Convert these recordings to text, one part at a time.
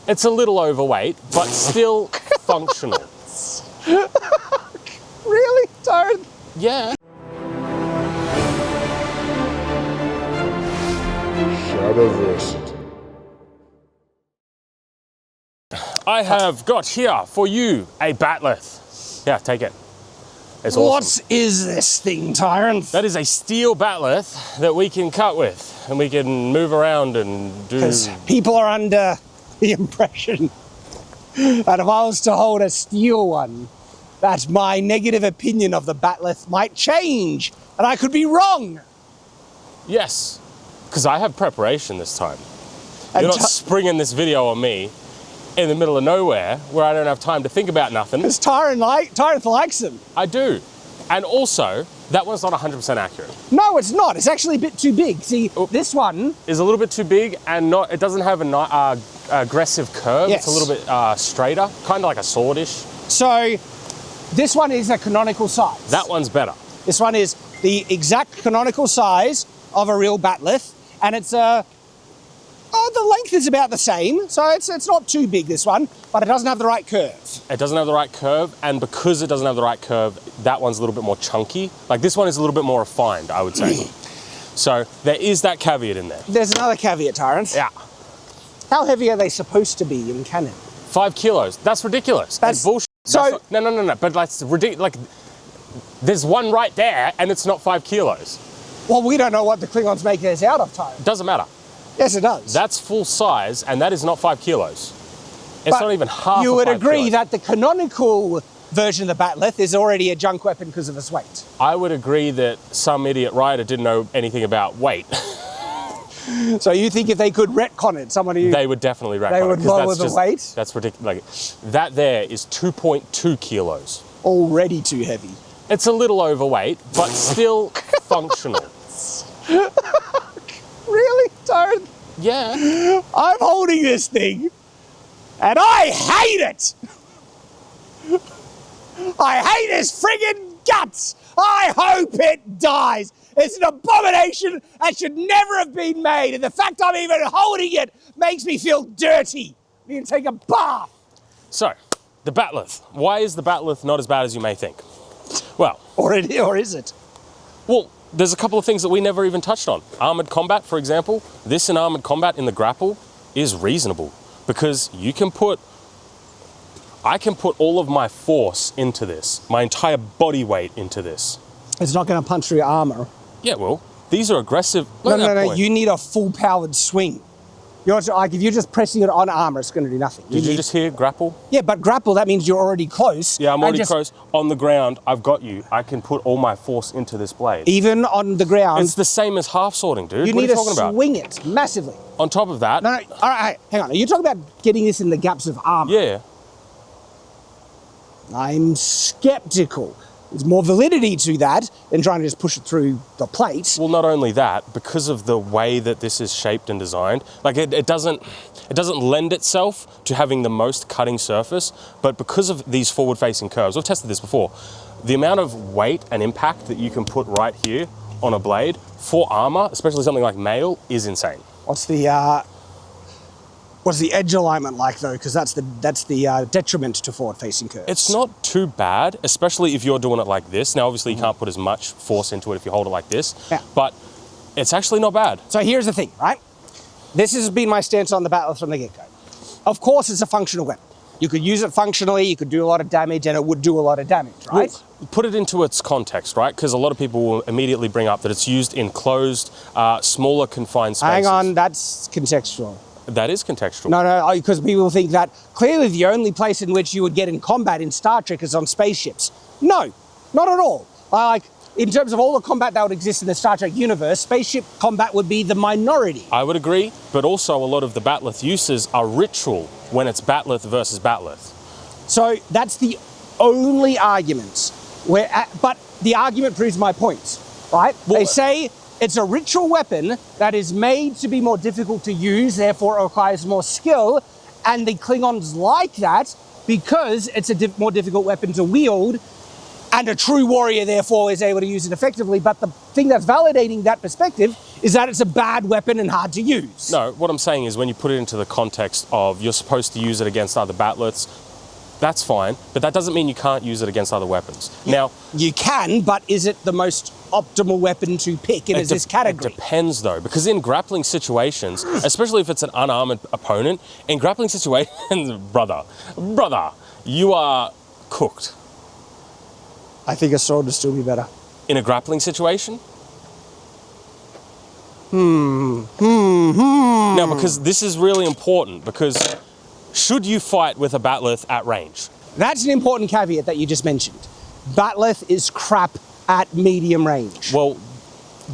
It's a little overweight, but still functional. Really, Tyranth? Yeah. Shadiversity. I have got here for you a batleth. Yeah, take it. It's awesome. What is this thing, Tyranth? That is a steel batleth that we can cut with, and we can move around and do. Because people are under the impression that if I was to hold a steel one, that my negative opinion of the batleth might change, and I could be wrong. Yes, because I have preparation this time. And You're not springing this video on me in the middle of nowhere where I don't have time to think about nothing. Because Tyranth likes them. I do. And also, that one's not 100% accurate. No, it's not. It's actually a bit too big. See, this one is a little bit too big, and it doesn't have an aggressive curve. Yes. It's a little bit straighter, kind of like a swordish. So, this one is a canonical size. That one's better. This one is the exact canonical size of a real batleth, and it's the length is about the same, so it's not too big, this one, but it doesn't have the right curve. It doesn't have the right curve, and because it doesn't have the right curve, that one's a little bit more chunky. Like this one is a little bit more refined, I would say. So there is that caveat in there. There's another caveat, Tyranth. Yeah. How heavy are they supposed to be in canon? 5 kilos. That's ridiculous. That's bullshit. So No. But like, it's ridiculous. Like, there's one right there, and it's not 5 kilos. Well, we don't know what the Klingons make theirs out of, Tyranth. Doesn't matter. Yes, it does. That's full size, and that is not 5 kilos. It's but not even half. You would of 5 agree kilos. that the canonical version of the batleth is already a junk weapon because of its weight. I would agree that some idiot writer didn't know anything about weight. So you think if they could retcon it, they would definitely retcon it. They would lower the weight? That's ridiculous. Like, that there is 2.2 kilos. Already too heavy. It's a little overweight, but still functional. Really, Tyranth? Yeah. I'm holding this thing, and I hate it! I hate its friggin' guts! I hope it dies! It's an abomination that should never have been made, and the fact I'm even holding it makes me feel dirty. You can take a bath. So, the batleth. Why is the batleth not as bad as you may think? Well... Or is it? Well, there's a couple of things that we never even touched on. Armored combat, for example. This in armored combat in the grapple is reasonable because I can put all of my force into this, my entire body weight into this. It's not going to punch through your armor. Yeah, well, these are aggressive. No. You need a full-powered swing. Like if you're just pressing it on armor, it's going to do nothing. Did you just hear grapple? Yeah, but grapple, that means you're already close. Yeah, I'm already close. On the ground, I've got you. I can put all my force into this blade. Even on the ground. It's the same as half swording, dude. You need to swing it massively. On top of that. No, all right, hang on. Are you talking about getting this in the gaps of armor? Yeah. I'm skeptical. There's more validity to that than trying to just push it through the plate. Well, not only that, because of the way that this is shaped and designed, like it doesn't lend itself to having the most cutting surface, but because of these forward-facing curves, we've tested this before, the amount of weight and impact that you can put right here on a blade for armor, especially something like mail, is insane. What's the edge alignment like though? Because that's the detriment to forward-facing curves. It's not too bad, especially if you're doing it like this. Now, obviously, you can't put as much force into it if you hold it like this, but it's actually not bad. So here's the thing, right? This has been my stance on the batleth from the get-go. Of course, it's a functional weapon. You could use it functionally, you could do a lot of damage, and it would do a lot of damage, right? Well, put it into its context, right? Because a lot of people will immediately bring up that it's used in closed, smaller, confined spaces. Hang on, that's contextual. That is contextual. No, because people think that clearly the only place in which you would get in combat in Star Trek is on spaceships. No, not at all. In terms of all the combat that would exist in the Star Trek universe, spaceship combat would be the minority. I would agree, but also a lot of the batleth uses are ritual when it's batleth versus batleth. So that's the only argument. But the argument proves my point, right? Well, they say it's a ritual weapon that is made to be more difficult to use, therefore it requires more skill, and the Klingons like that because it's a more difficult weapon to wield, and a true warrior, therefore, is able to use it effectively. But the thing that's validating that perspective is that it's a bad weapon and hard to use. No, what I'm saying is when you put it into the context of you're supposed to use it against other batleths, that's fine, but that doesn't mean you can't use it against other weapons. Now, you can, but is it the most optimal weapon to pick in this category? It depends though, because in grappling situations, especially if it's an unarmored opponent, in grappling situations, brother, you are cooked. I think a sword would still be better. In a grappling situation? Now, because this is really important, because should you fight with a batleth at range? That's an important caveat that you just mentioned. Batleth is crap at medium range. Well,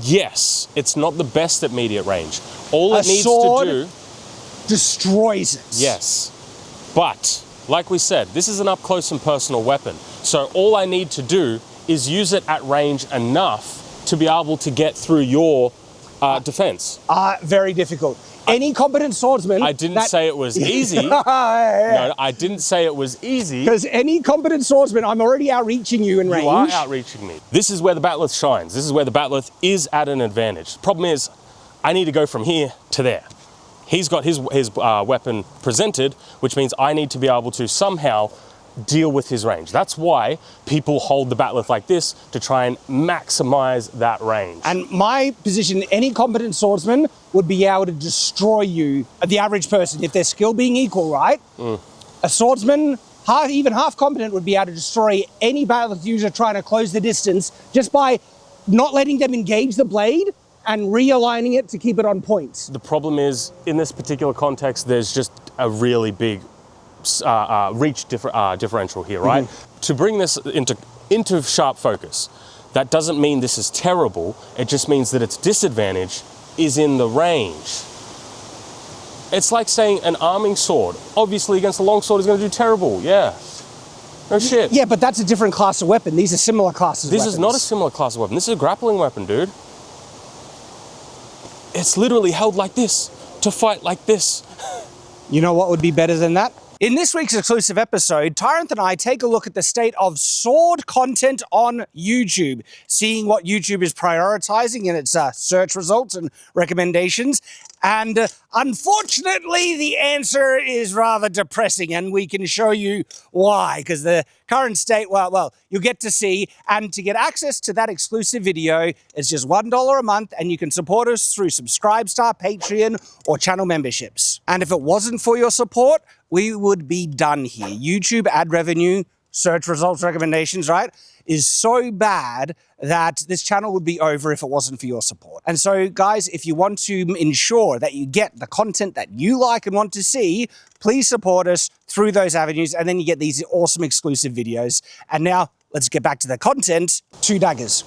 yes, it's not the best at medium range. All it needs sword to do destroys it. Yes, but like we said, this is an up close and personal weapon. So all I need to do is use it at range enough to be able to get through your defense. Very difficult. Any competent swordsman... I didn't say it was easy. Yeah. No, I didn't say it was easy. Because any competent swordsman, I'm already outreaching you in range. You are outreaching me. This is where the batleth shines. This is where the batleth is at an advantage. Problem is, I need to go from here to there. He's got his weapon presented, which means I need to be able to somehow deal with his range. That's why people hold the batleth like this, to try and maximize that range. And my position, any competent swordsman would be able to destroy you, the average person, if their skill being equal, right? A swordsman, even half competent, would be able to destroy any batleth user trying to close the distance just by not letting them engage the blade and realigning it to keep it on point. The problem is, in this particular context, there's just a really big reach differential here, right? To bring this into sharp focus, that doesn't mean this is terrible. It just means that its disadvantage is in the range. It's like saying an arming sword, obviously against a long sword, is going to do terrible. Yeah. No shit. Yeah, but that's a different class of weapon. These are similar classes of weapons. This is not a similar class of weapon. This is a grappling weapon, dude. It's literally held like this to fight like this. You know what would be better than that? In this week's exclusive episode, Tyranth and I take a look at the state of sword content on YouTube, seeing what YouTube is prioritizing in its search results and recommendations. And unfortunately, the answer is rather depressing, and we can show you why, because the current state, well, you'll get to see. And to get access to that exclusive video, it's just $1 a month, and you can support us through Subscribestar, Patreon, or channel memberships. And if it wasn't for your support, we would be done here. YouTube ad revenue, search results recommendations, right, is so bad that this channel would be over if it wasn't for your support. And so, guys, if you want to ensure that you get the content that you like and want to see, please support us through those avenues, and then you get these awesome exclusive videos. And now, let's get back to the content. 2 daggers.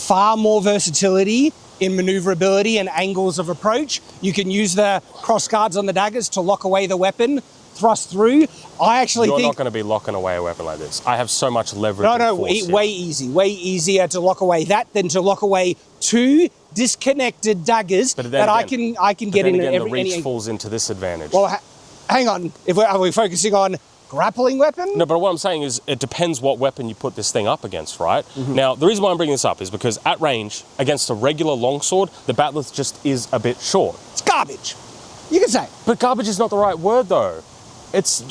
Far more versatility in maneuverability and angles of approach. You can use the cross guards on the daggers to lock away the weapon, thrust through. I actually think... You're not going to be locking away a weapon like this. I have so much leverage. No, way easier to lock away that than to lock away 2 disconnected daggers that I can get in every... the reach falls into this advantage. Well, hang on. Are we focusing on grappling weapon? No, but what I'm saying is it depends what weapon you put this thing up against, right? Now, the reason why I'm bringing this up is because at range, against a regular longsword, the batleth just is a bit short. It's garbage. You can say. But garbage is not the right word, though. It's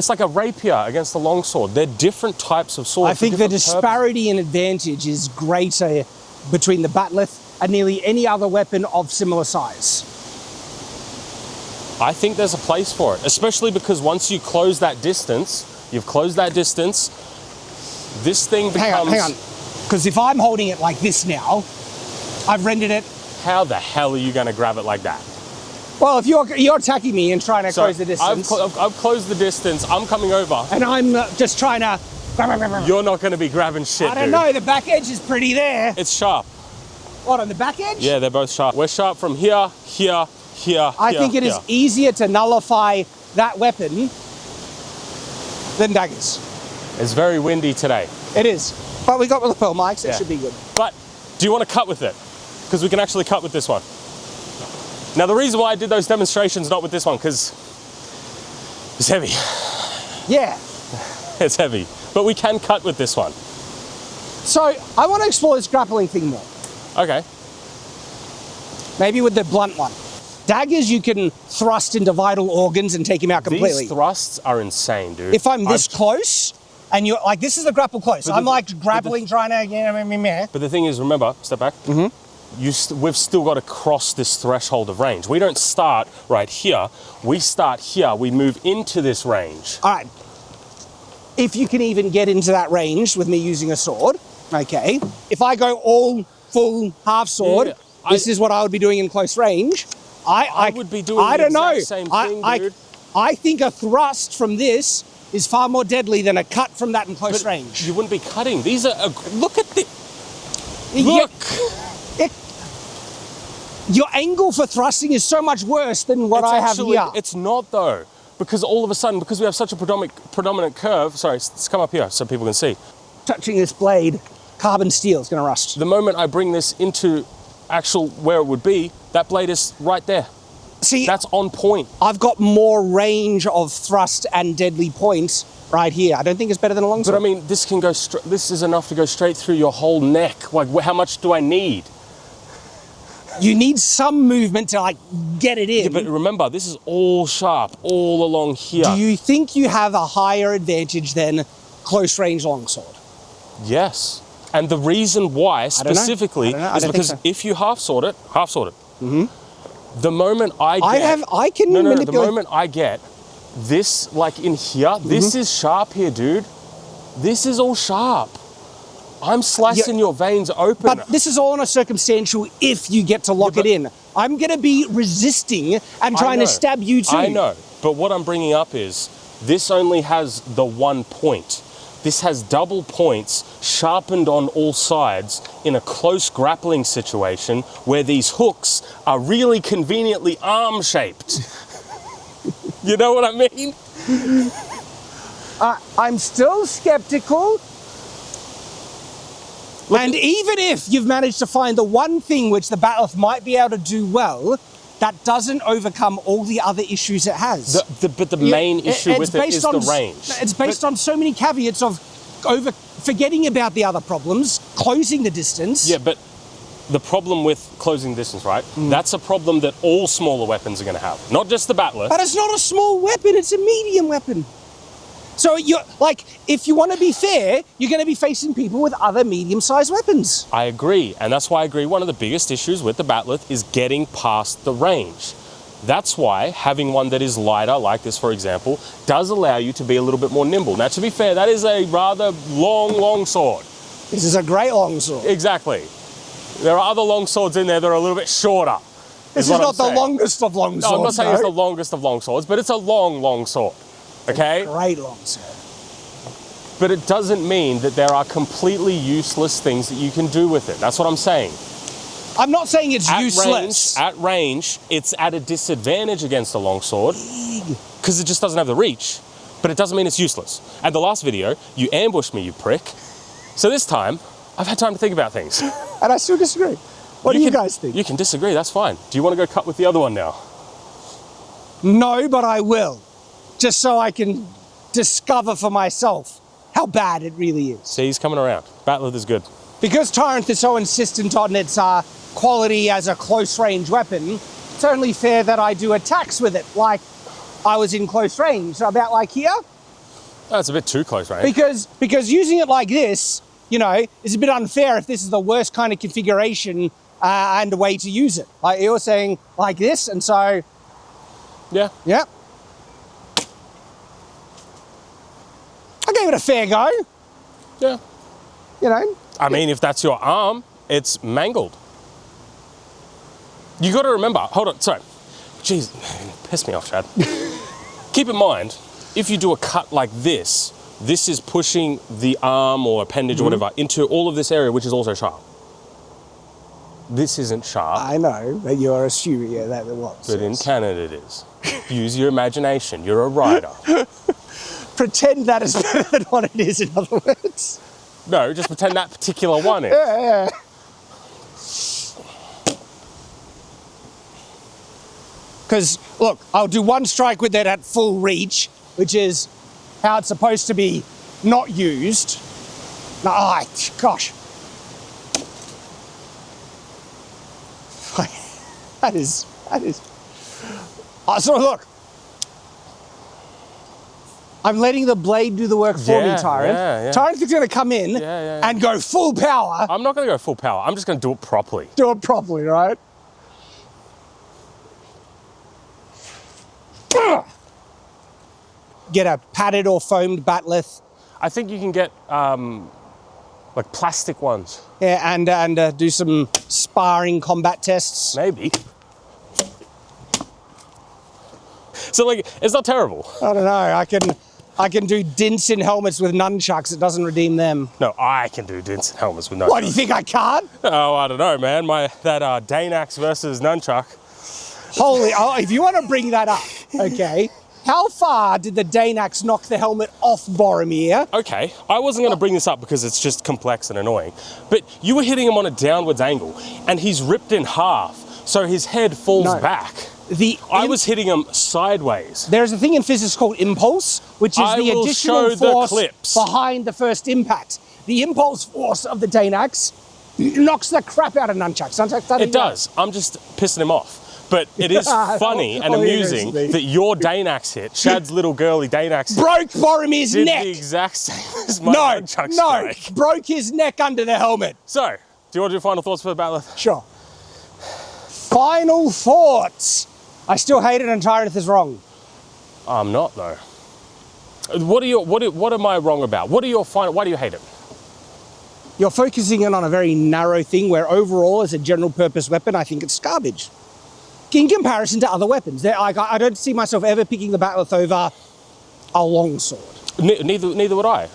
like a rapier against a longsword. They're different types of swords. I think the disparity in advantage is greater between the batleth and nearly any other weapon of similar size. I think there's a place for it, especially because once you close that distance, this thing becomes... Hang on. Because if I'm holding it like this now, I've rendered it... How the hell are you going to grab it like that? Well, if you're attacking me and trying to close the distance... I've closed the distance, I'm coming over. And I'm just trying to... You're not going to be grabbing shit, I don't know, the back edge is pretty there. It's sharp. What, on the back edge? Yeah, they're both sharp. We're sharp from here, here, here, I think it is easier to nullify that weapon than daggers. It's very windy today. It is. But we got with the pearl mics, so it should be good. But do you want to cut with it? Because we can actually cut with this one. Now, the reason why I did those demonstrations not with this one, because it's heavy. Yeah. It's heavy. But we can cut with this one. So, I want to explore this grappling thing more. Okay. Maybe with the blunt one. Daggers, you can thrust into vital organs and take him out completely. These thrusts are insane, dude. If I'm this close, and you're like, this is the grapple close. I'm like grappling, trying to. But the thing is, remember, step back. We've still got to cross this threshold of range. We don't start right here. We start here. We move into this range. All right. If you can even get into that range with me using a sword, okay. If I go all full half sword, this is what I would be doing in close range. I would be doing the exact same thing, dude. I think a thrust from this is far more deadly than a cut from that in close range. You wouldn't be cutting. These are... look at the... Look! Your angle for thrusting is so much worse than what I have here. It's not, though. Because all of a sudden, because we have such a predominant curve... Sorry, let's come up here so people can see. Touching this blade, carbon steel is going to rust. The moment I bring this into actual where it would be, that blade is right there. See, that's on point. I've got more range of thrust and deadly points right here. I don't think it's better than a longsword. But I mean, this can go. This is enough to go straight through your whole neck. Like, how much do I need? You need some movement to like get it in. Yeah, but remember, this is all sharp, all along here. Do you think you have a higher advantage than close range longsword? Yes. And the reason why specifically is because if you half sword it, the moment I get, the moment I get this, like in here, this is sharp here, dude. This is all sharp. I'm slicing your veins open. But this is all on a circumstantial if you get to lock it in. I'm going to be resisting and trying to stab you too. I know. But what I'm bringing up is this only has the one point. This has double points sharpened on all sides in a close grappling situation where these hooks are really conveniently arm-shaped. You know what I mean? I'm still skeptical. And even if you've managed to find the one thing which the Bat'leth might be able to do well, that doesn't overcome all the other issues it has. But the main issue with it is the range. It's based on so many caveats of forgetting about the other problems, closing the distance. Yeah, but the problem with closing distance, right? That's a problem that all smaller weapons are going to have, not just the Bat'leth. But it's not a small weapon, it's a medium weapon. So you're like, if you want to be fair, you're going to be facing people with other medium-sized weapons. I agree, and that's why I agree one of the biggest issues with the Bat'leth is getting past the range. That's why having one that is lighter, like this for example, does allow you to be a little bit more nimble. Now to be fair, that is a rather long sword. This is a great long sword. Exactly. There are other long swords in there that are a little bit shorter. This is not the longest of long swords. No, I'm not saying it's the longest of long swords, but it's a long sword. Okay? Great long sword. But it doesn't mean that there are completely useless things that you can do with it. That's what I'm saying. I'm not saying it's useless. At range, it's at a disadvantage against a longsword because it just doesn't have the reach. But it doesn't mean it's useless. At the last video, you ambushed me, you prick. So this time, I've had time to think about things. And I still disagree. What do you guys think? You can disagree, that's fine. Do you want to go cut with the other one now? No, but I will. Just so I can discover for myself how bad it really is. See, he's coming around. Bat'leth is good. Because Tyranth is so insistent on its quality as a close-range weapon, it's only fair that I do attacks with it, like I was in close range, so about like here. That's a bit too close range. Because using it like this, you know, is a bit unfair if this is the worst kind of configuration and a way to use it. Like you're saying like this, and so... Yeah. Yeah. I gave it a fair go. Yeah. You know. I mean, if that's your arm, it's mangled. You got to remember, hold on, sorry. Jeez, piss me off, Chad. Keep in mind, if you do a cut like this, this is pushing the arm or appendage or whatever into all of this area, which is also sharp. This isn't sharp. I know, but you're assuming that it was. But in canon it is. Use your imagination, you're a writer. Pretend that is better than what it is, in other words. No, just pretend that particular one is. Yeah. Because, look, I'll do one strike with it at full reach, which is how it's supposed to be not used. No, gosh. That is. So look, I'm letting the blade do the work for me, Tyranth. Yeah. Tyranth is going to come in and go full power. I'm not going to go full power. I'm just going to do it properly. Do it properly, right? Get a padded or foamed batleth. I think you can get like plastic ones. Yeah, and do some sparring combat tests. Maybe. So like, it's not terrible. I don't know. I can do dints in helmets with nunchucks. It doesn't redeem them. No, I can do dints and helmets with nunchucks. What, do you think I can't? Oh, I don't know, man. That Danax versus nunchuck. If you want to bring that up, okay. How far did the Danax knock the helmet off Boromir? Okay, I wasn't going to bring this up because it's just complex and annoying, but you were hitting him on a downwards angle, and he's ripped in half, so his head falls back. I was hitting him sideways. There's a thing in physics called impulse, which is the additional force behind the first impact. The impulse force of the Danax knocks the crap out of nunchucks. It does. I'm just pissing him off. But it is funny and amusing that your Danax hit, Shad's little girly Danax hit, broke Boromir's neck. The exact same as my nunchuck strike. Broke his neck under the helmet. So, do you want to do final thoughts for the battle? Sure. Final thoughts. I still hate it and Tyranth is wrong. I'm not though. What am I wrong about? Why do you hate it? You're focusing in on a very narrow thing where overall as a general purpose weapon, I think it's garbage. In comparison to other weapons. I don't see myself ever picking the batleth over a longsword. Neither would I.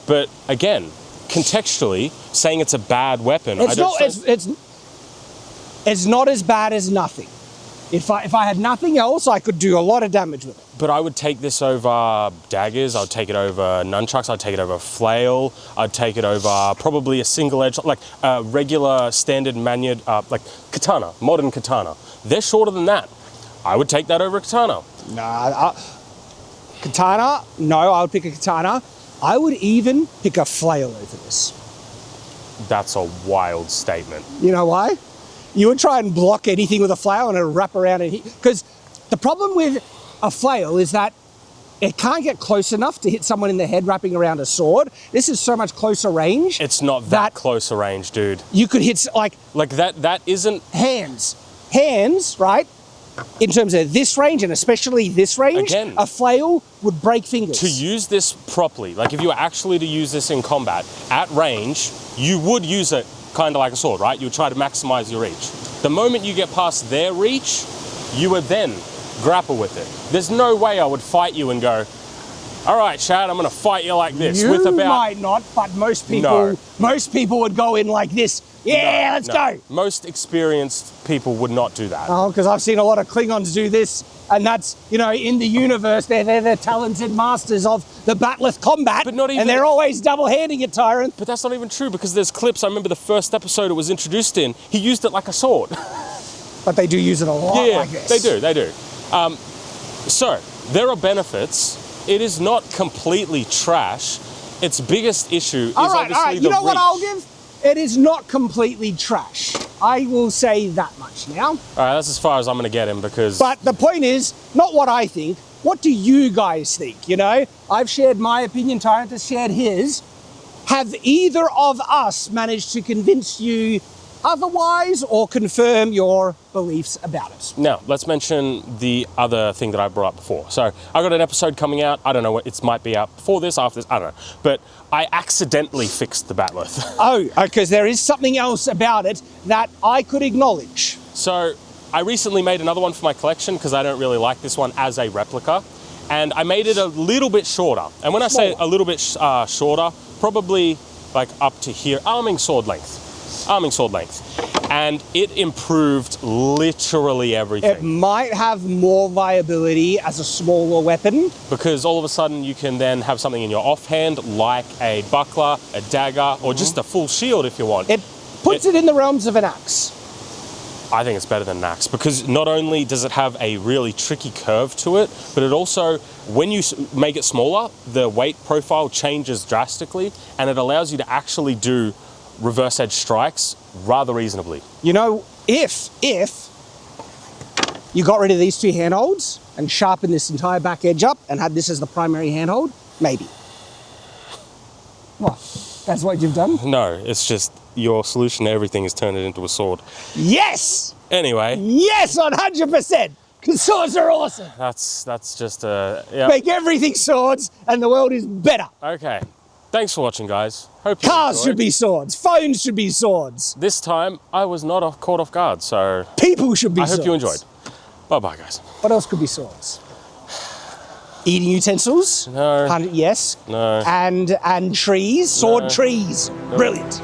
But again, contextually, saying it's a bad weapon, it's not as bad as nothing. If I had nothing else, I could do a lot of damage with it. But I would take this over daggers, I'd take it over nunchucks, I'd take it over flail, I'd take it over probably a single edge, like a regular standard manured, like katana, modern katana. They're shorter than that. I would take that over a katana. Katana? No, I would pick a katana. I would even pick a flail over this. That's a wild statement. You know why? You would try and block anything with a flail and it'll wrap around and hit. Because the problem with a flail is that it can't get close enough to hit someone in the head wrapping around a sword. This is so much closer range. It's not that close a range, dude. You could hit like that isn't hands. Hands, right? In terms of this range and especially this range, again, a flail would break fingers. To use this properly, like if you were actually to use this in combat at range, you would use it kind of like a sword, right? You would try to maximize your reach. The moment you get past their reach, you would then grapple with it. There's no way I would fight you and go, all right, Shad, I'm going to fight you like this. You might not, but most people would go in like this. Yeah, let's go. Most experienced people would not do that. Oh, because I've seen a lot of Klingons do this, and that's, in the universe, they're the talented masters of the batleth combat, but not even, and they're always double-handing it, Tyranth. But that's not even true, because there's clips, I remember the first episode it was introduced in, he used it like a sword. But they do use it a lot like this. They do. So, there are benefits. It is not completely trash. Its biggest issue is obviously the reach. You know what I'll give? It is not completely trash. I will say that much now. All right, that's as far as I'm going to get him because... But the point is, not what I think. What do you guys think? I've shared my opinion, Tyranth has shared his. Have either of us managed to convince you otherwise or confirm your beliefs about it? Now, let's mention the other thing that I brought up before. So I got an episode coming out. I don't know, it might be out before this, after this, I don't know. But I accidentally fixed the batleth. Oh, because there is something else about it that I could acknowledge. So I recently made another one for my collection because I don't really like this one as a replica. And I made it a little bit shorter. And when I say a little bit shorter, probably like up to here, arming sword length. And it improved literally everything. It might have more viability as a smaller weapon. Because all of a sudden you can then have something in your offhand like a buckler, a dagger, or just a full shield if you want. It puts it in the realms of an axe. I think it's better than an axe because not only does it have a really tricky curve to it, but it also, when you make it smaller, the weight profile changes drastically and it allows you to actually do reverse edge strikes rather reasonably. If you got rid of these two handholds and sharpened this entire back edge up and had this as the primary handhold, maybe. What? That's what you've done? No, it's just your solution to everything is turn it into a sword. Yes! Anyway. Yes, 100%! Because swords are awesome! That's just yeah. Make everything swords and the world is better. Okay. Thanks for watching, guys. Hope you Cars enjoyed. should be swords. Phones should be swords. This time, I was not caught off guard, so People should be I swords. hope you enjoyed. Bye-bye, guys. What else could be swords? Eating utensils? No. Yes. No. And trees. Sword trees. Brilliant.